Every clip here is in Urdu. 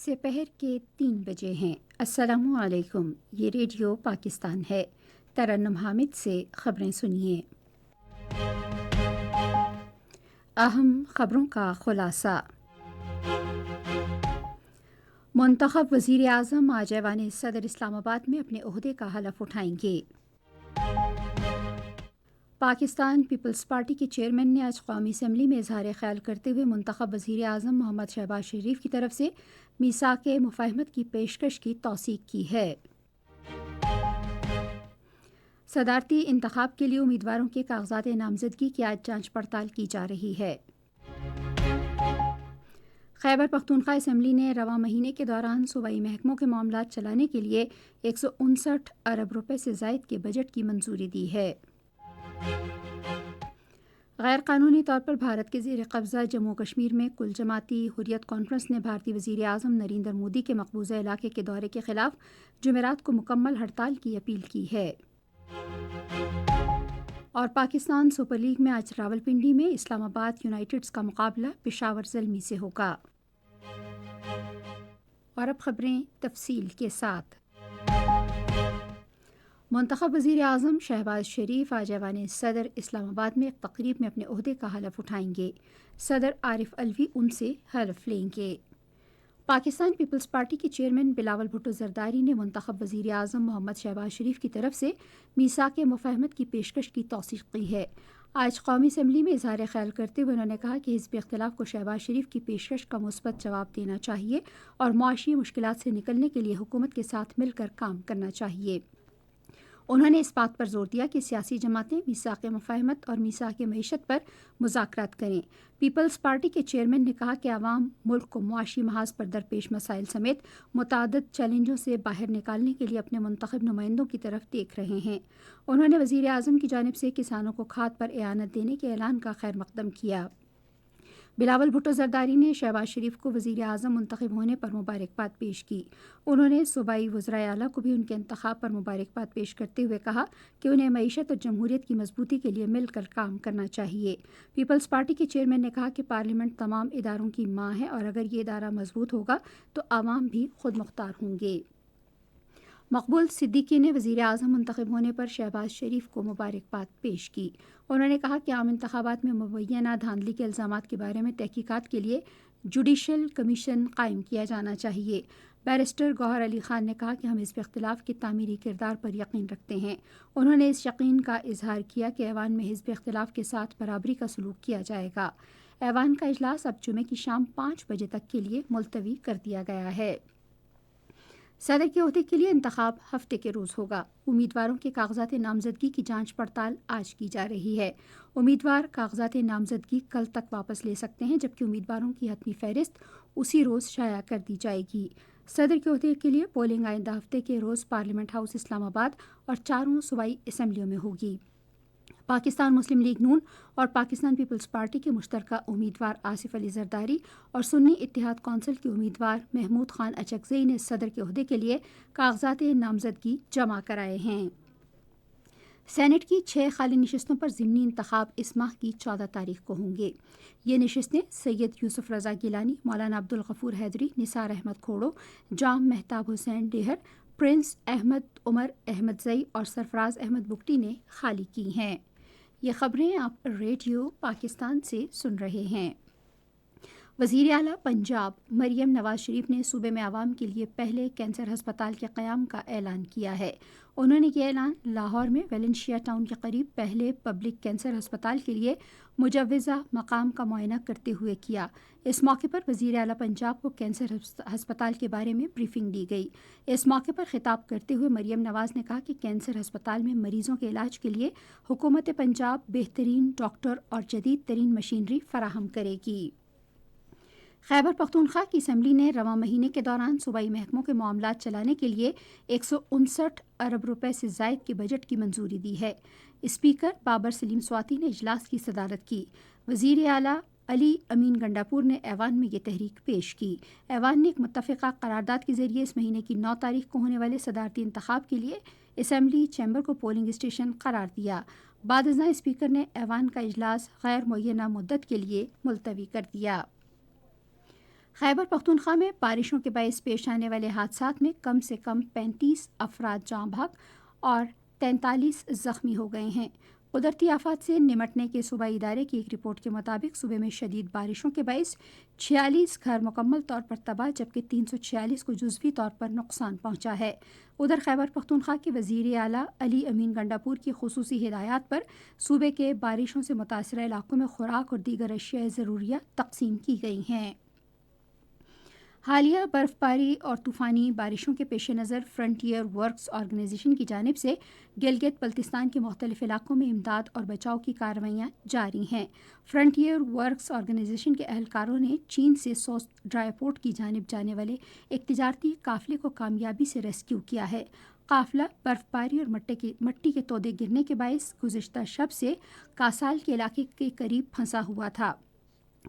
سپہر کے 3 بجے ہیں۔ السلام علیکم، یہ ریڈیو پاکستان ہے۔ ترنم حامد سے خبریں سنیے۔ اہم خبروں کا خلاصہ۔ منتخب وزیر اعظم آج ایوان صدر اسلام آباد میں اپنے عہدے کا حلف اٹھائیں گے۔ پاکستان پیپلز پارٹی کے چیئرمین نے آج قومی اسمبلی میں اظہار خیال کرتے ہوئے منتخب وزیر اعظم محمد شہباز شریف کی طرف سے میثاق مفاہمت کی پیشکش کی توثیق کی ہے۔ صدارتی انتخاب کے لیے امیدواروں کے کاغذات نامزدگی کی آج جانچ پڑتال کی جا رہی ہے۔ خیبر پختونخوا اسمبلی نے رواں مہینے کے دوران صوبائی محکموں کے معاملات چلانے کے لیے 159 ارب روپے سے زائد کے بجٹ کی منظوری دی ہے۔ غیر قانونی طور پر بھارت کے زیر قبضہ جموں کشمیر میں کل جماعتی حریت کانفرنس نے بھارتی وزیر اعظم نریندر مودی کے مقبوضہ علاقے کے دورے کے خلاف جمعرات کو مکمل ہڑتال کی اپیل کی ہے۔ اور پاکستان سپر لیگ میں آج راولپنڈی میں اسلام آباد یونائیٹڈز کا مقابلہ پشاور زلمی سے ہوگا۔ اور اب خبریں تفصیل کے ساتھ۔ منتخب وزیر اعظم شہباز شریف آج ایوان صدر اسلام آباد میں ایک تقریب میں اپنے عہدے کا حلف اٹھائیں گے۔ صدر عارف علوی ان سے حلف لیں گے۔ پاکستان پیپلز پارٹی کے چیئرمین بلاول بھٹو زرداری نے منتخب وزیر اعظم محمد شہباز شریف کی طرف سے میثاق مفاہمت کی پیشکش کی توثیق کی ہے۔ آج قومی اسمبلی میں اظہار خیال کرتے ہوئے انہوں نے کہا کہ حزب اختلاف کو شہباز شریف کی پیشکش کا مثبت جواب دینا چاہیے اور معاشی مشکلات سے نکلنے کے لیے حکومت کے ساتھ مل کر کام کرنا چاہیے۔ انہوں نے اس بات پر زور دیا کہ سیاسی جماعتیں میثاق مفاہمت اور میثاق معیشت پر مذاکرات کریں۔ پیپلز پارٹی کے چیئرمین نے کہا کہ عوام ملک کو معاشی محاذ پر درپیش مسائل سمیت متعدد چیلنجوں سے باہر نکالنے کے لیے اپنے منتخب نمائندوں کی طرف دیکھ رہے ہیں۔ انہوں نے وزیر اعظم کی جانب سے کسانوں کو کھاد پر اعانت دینے کے اعلان کا خیر مقدم کیا۔ بلاول بھٹو زرداری نے شہباز شریف کو وزیر اعظم منتخب ہونے پر مبارکباد پیش کی۔ انہوں نے صوبائی وزرائے اعلیٰ کو بھی ان کے انتخاب پر مبارکباد پیش کرتے ہوئے کہا کہ انہیں معیشت اور جمہوریت کی مضبوطی کے لیے مل کر کام کرنا چاہیے۔ پیپلز پارٹی کے چیئرمین نے کہا کہ پارلیمنٹ تمام اداروں کی ماں ہے اور اگر یہ ادارہ مضبوط ہوگا تو عوام بھی خود مختار ہوں گے۔ مقبول صدیقی نے وزیر اعظم منتخب ہونے پر شہباز شریف کو مبارکباد پیش کی۔ انہوں نے کہا کہ عام انتخابات میں مبینہ دھاندلی کے الزامات کے بارے میں تحقیقات کے لیے جوڈیشل کمیشن قائم کیا جانا چاہیے۔ بیرسٹر گوہر علی خان نے کہا کہ ہم حزب اختلاف کے تعمیری کردار پر یقین رکھتے ہیں۔ انہوں نے اس یقین کا اظہار کیا کہ ایوان میں حزب اختلاف کے ساتھ برابری کا سلوک کیا جائے گا۔ ایوان کا اجلاس اب جمعے کی شام 5 بجے تک کے لیے ملتوی کر دیا گیا ہے۔ صدر کے عہدے کے لیے انتخاب ہفتے کے روز ہوگا۔ امیدواروں کے کاغذات نامزدگی کی جانچ پڑتال آج کی جا رہی ہے۔ امیدوار کاغذات نامزدگی کل تک واپس لے سکتے ہیں جبکہ امیدواروں کی حتمی فہرست اسی روز شائع کر دی جائے گی۔ صدر کے عہدے کے لیے پولنگ آئندہ ہفتے کے روز پارلیمنٹ ہاؤس اسلام آباد اور 4 صوبائی اسمبلیوں میں ہوگی۔ پاکستان مسلم لیگ نون اور پاکستان پیپلز پارٹی کے مشترکہ امیدوار آصف علی زرداری اور سنی اتحاد کونسل کے امیدوار محمود خان اچکزئی نے صدر کے عہدے کے لیے کاغذات نامزدگی جمع کرائے ہیں۔ سینٹ کی 6 خالی نشستوں پر ضمنی انتخاب اس ماہ کی 14 تاریخ کو ہوں گے۔ یہ نشستیں سید یوسف رضا گیلانی، مولانا عبدالغفور حیدری، نثار احمد کھوڑو، جام مہتاب حسین ڈیہر، پرنس احمد عمر احمدزئی اور سرفراز احمد بگٹی نے خالی کی ہیں۔ یہ خبریں آپ ریڈیو پاکستان سے سن رہے ہیں۔ وزیر اعلیٰ پنجاب مریم نواز شریف نے صوبے میں عوام کے لیے پہلے کینسر ہسپتال کے قیام کا اعلان کیا ہے۔ انہوں نے یہ اعلان لاہور میں ویلنشیا ٹاؤن کے قریب پہلے پبلک کینسر ہسپتال کے لیے مجوزہ مقام کا معائنہ کرتے ہوئے کیا۔ اس موقع پر وزیر اعلیٰ پنجاب کو کینسر ہسپتال کے بارے میں بریفنگ دی گئی۔ اس موقع پر خطاب کرتے ہوئے مریم نواز نے کہا کہ کینسر ہسپتال میں مریضوں کے علاج کے لیے حکومت پنجاب بہترین ڈاکٹر اور جدید ترین مشینری فراہم کرے گی۔ خیبر پختونخوا کی اسمبلی نے رواں مہینے کے دوران صوبائی محکموں کے معاملات چلانے کے لیے 159 ارب روپے سے زائد کے بجٹ کی منظوری دی ہے۔ اسپیکر بابر سلیم سواتی نے اجلاس کی صدارت کی۔ وزیر اعلیٰ علی امین گنڈاپور نے ایوان میں یہ تحریک پیش کی۔ ایوان نے ایک متفقہ قرارداد کے ذریعے اس مہینے کی 9 تاریخ کو ہونے والے صدارتی انتخاب کے لیے اسمبلی چیمبر کو پولنگ اسٹیشن قرار دیا۔ بعد ازاں اسپیکر نے ایوان کا اجلاس غیر معینہ مدت کے لیے ملتوی کر دیا۔ خیبر پختونخوا میں بارشوں کے باعث پیش آنے والے حادثات میں کم سے کم 35 افراد جاں بحق اور 43 زخمی ہو گئے ہیں۔ قدرتی آفات سے نمٹنے کے صوبائی ادارے کی ایک رپورٹ کے مطابق صوبے میں شدید بارشوں کے باعث 46 گھر مکمل طور پر تباہ جبکہ 346 کو جزوی طور پر نقصان پہنچا ہے۔ ادھر خیبر پختونخوا کے وزیر اعلیٰ علی امین گنڈاپور کی خصوصی ہدایات پر صوبے کے بارشوں سے متاثرہ علاقوں میں خوراک اور دیگر اشیاء ضروریہ تقسیم کی گئی ہیں۔ حالیہ برف باری اور طوفانی بارشوں کے پیش نظر فرنٹیئر ورکس آرگنائزیشن کی جانب سے گلگت بلتستان کے مختلف علاقوں میں امداد اور بچاؤ کی کارروائیاں جاری ہیں۔ فرنٹیئر ورکس آرگنائزیشن کے اہلکاروں نے چین سے سوس ڈرائی پورٹ کی جانب جانے والے ایک تجارتی قافلے کو کامیابی سے ریسکیو کیا ہے۔ قافلہ برف باری اور مٹی کے تودے گرنے کے باعث گزشتہ شب سے کاسال کے علاقے کے قریب پھنسا ہوا تھا۔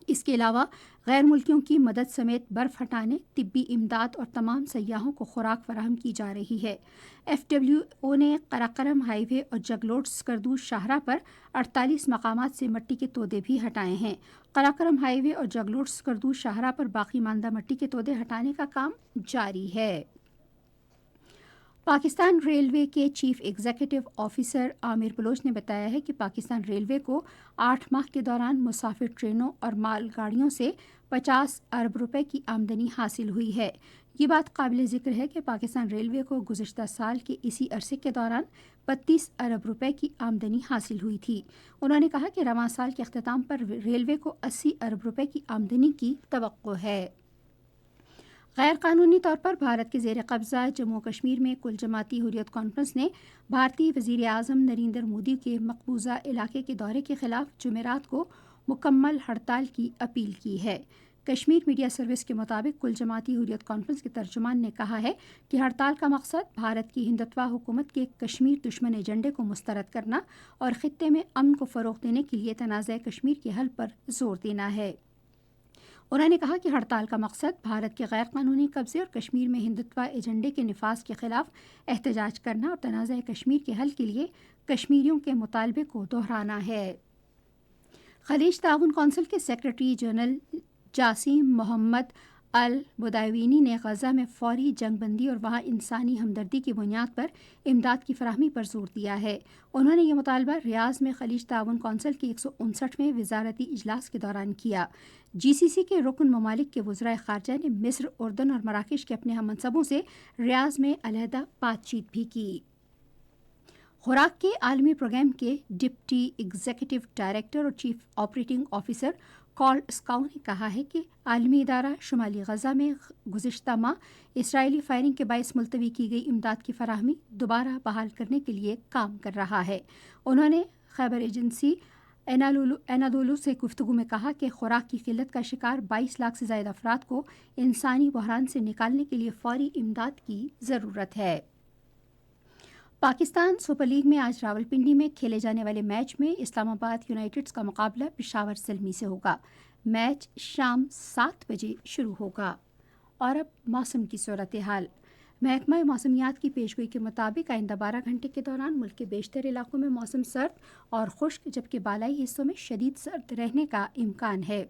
اس کے علاوہ غیر ملکیوں کی مدد سمیت برف ہٹانے، طبی امداد اور تمام سیاحوں کو خوراک فراہم کی جا رہی ہے۔ ایف ڈبلیو او نے قراقرم ہائی وے اور جگلوٹ سکردو شاہراہ پر 48 مقامات سے مٹی کے تودے بھی ہٹائے ہیں۔ قراقرم ہائی وے اور جگلوٹ سکردو شاہراہ پر باقی ماندہ مٹی کے تودے ہٹانے کا کام جاری ہے۔ پاکستان ریلوے کے چیف ایگزیکٹو آفیسر عامر بلوچ نے بتایا ہے کہ پاکستان ریلوے کو 8 ماہ کے دوران مسافر ٹرینوں اور مال گاڑیوں سے 50 ارب روپے کی آمدنی حاصل ہوئی ہے۔ یہ بات قابل ذکر ہے کہ پاکستان ریلوے کو گزشتہ سال کے اسی عرصے کے دوران 32 ارب روپے کی آمدنی حاصل ہوئی تھی۔ انہوں نے کہا کہ رواں سال کے اختتام پر ریلوے کو 80 ارب روپے کی آمدنی کی توقع ہے۔ غیر قانونی طور پر بھارت کے زیر قبضہ جموں کشمیر میں کل جماعتی حریت کانفرنس نے بھارتی وزیر اعظم نریندر مودی کے مقبوضہ علاقے کے دورے کے خلاف جمعرات کو مکمل ہڑتال کی اپیل کی ہے۔ کشمیر میڈیا سروس کے مطابق کل جماعتی حریت کانفرنس کے ترجمان نے کہا ہے کہ ہڑتال کا مقصد بھارت کی ہندتوا حکومت کے کشمیر دشمن ایجنڈے کو مسترد کرنا اور خطے میں امن کو فروغ دینے کے لیے تنازع کشمیر کے حل پر زور دینا ہے۔ انہوں نے کہا کہ ہڑتال کا مقصد بھارت کے غیر قانونی قبضے اور کشمیر میں ہندتوا ایجنڈے کے نفاذ کے خلاف احتجاج کرنا اور تنازع کشمیر کے حل کے لیے کشمیریوں کے مطالبے کو دہرانا ہے۔ خلیج تعاون کونسل کے سیکرٹری جنرل جاسم محمد البداوینی نے غزہ میں فوری جنگ بندی اور وہاں انسانی ہمدردی کی بنیاد پر امداد کی فراہمی پر زور دیا ہے۔ انہوں نے یہ مطالبہ ریاض میں خلیج تعاون کونسل کے 159ویں وزارتی اجلاس کے دوران کیا۔ جی سی سی کے رکن ممالک کے وزرائے خارجہ نے مصر، اردن اور مراکش کے اپنے ہم منصبوں سے ریاض میں علیحدہ بات چیت بھی کی۔ خوراک کے عالمی پروگرام کے ڈپٹی ایگزیکٹو ڈائریکٹر اور چیف آپریٹنگ آفیسر کارل اسکاؤ نے کہا ہے کہ عالمی ادارہ شمالی غزہ میں گزشتہ ماہ اسرائیلی فائرنگ کے باعث ملتوی کی گئی امداد کی فراہمی دوبارہ بحال کرنے کے لیے کام کر رہا ہے۔ انہوں نے خیبر ایجنسی اینادولو سے گفتگو میں کہا کہ خوراک کی قلت کا شکار 22 لاکھ سے زائد افراد کو انسانی بحران سے نکالنے کے لیے فوری امداد کی ضرورت ہے۔ پاکستان سپر لیگ میں آج راولپنڈی میں کھیلے جانے والے میچ میں اسلام آباد یونائیٹڈز کا مقابلہ پشاور زلمی سے ہوگا۔ میچ شام 7 بجے شروع ہوگا۔ اور اب موسم کی صورتحال۔ محکمہ موسمیات کی پیشگوئی کے مطابق آئندہ 12 گھنٹے کے دوران ملک کے بیشتر علاقوں میں موسم سرد اور خشک جبکہ بالائی حصوں میں شدید سرد رہنے کا امکان ہے۔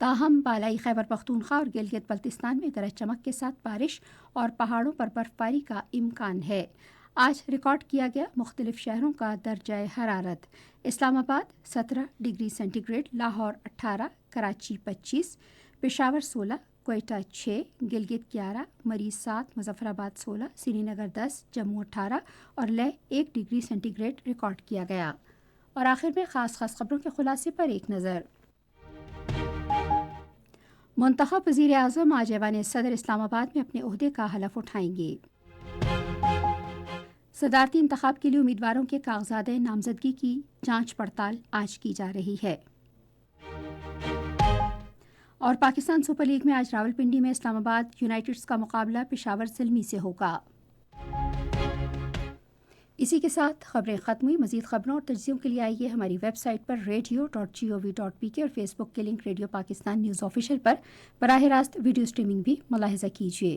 تاہم بالائی خیبر پختونخوا اور گلگت بلتستان میں گرج چمک کے ساتھ بارش اور پہاڑوں پر برف باری کا امکان ہے۔ آج ریکارڈ کیا گیا مختلف شہروں کا درجہ حرارت: Islamabad 17 degree centigrade, Lahore 18، Karachi 25، Peshawar 16، Quetta 6، Gilgit 11، مریض 7، مظفر آباد 16، سری نگر 10، جموں 18 اور Leh 1 degree centigrade record کیا گیا۔ اور آخر میں خاص خبروں کے خلاصے پر ایک نظر۔ منتخب وزیر اعظم آج ایوان صدر اسلام آباد میں اپنے عہدے کا حلف اٹھائیں گے۔ صدارتی انتخاب کے لیے امیدواروں کے کاغذات نامزدگی کی جانچ پڑتال آج کی جا رہی ہے۔ اور پاکستان سپر لیگ میں آج راولپنڈی میں اسلام آباد یونائیٹڈز کا مقابلہ پشاور زلمی سے ہوگا۔ اسی کے ساتھ خبریں ختم ہوئی۔ مزید خبروں اور تجزیوں کے لیے آئیے ہماری ویب سائٹ پر radio.gov.pk اور فیس بک کے link radio Pakistan news official پر براہ راست ویڈیو سٹریمنگ بھی ملاحظہ کیجیے۔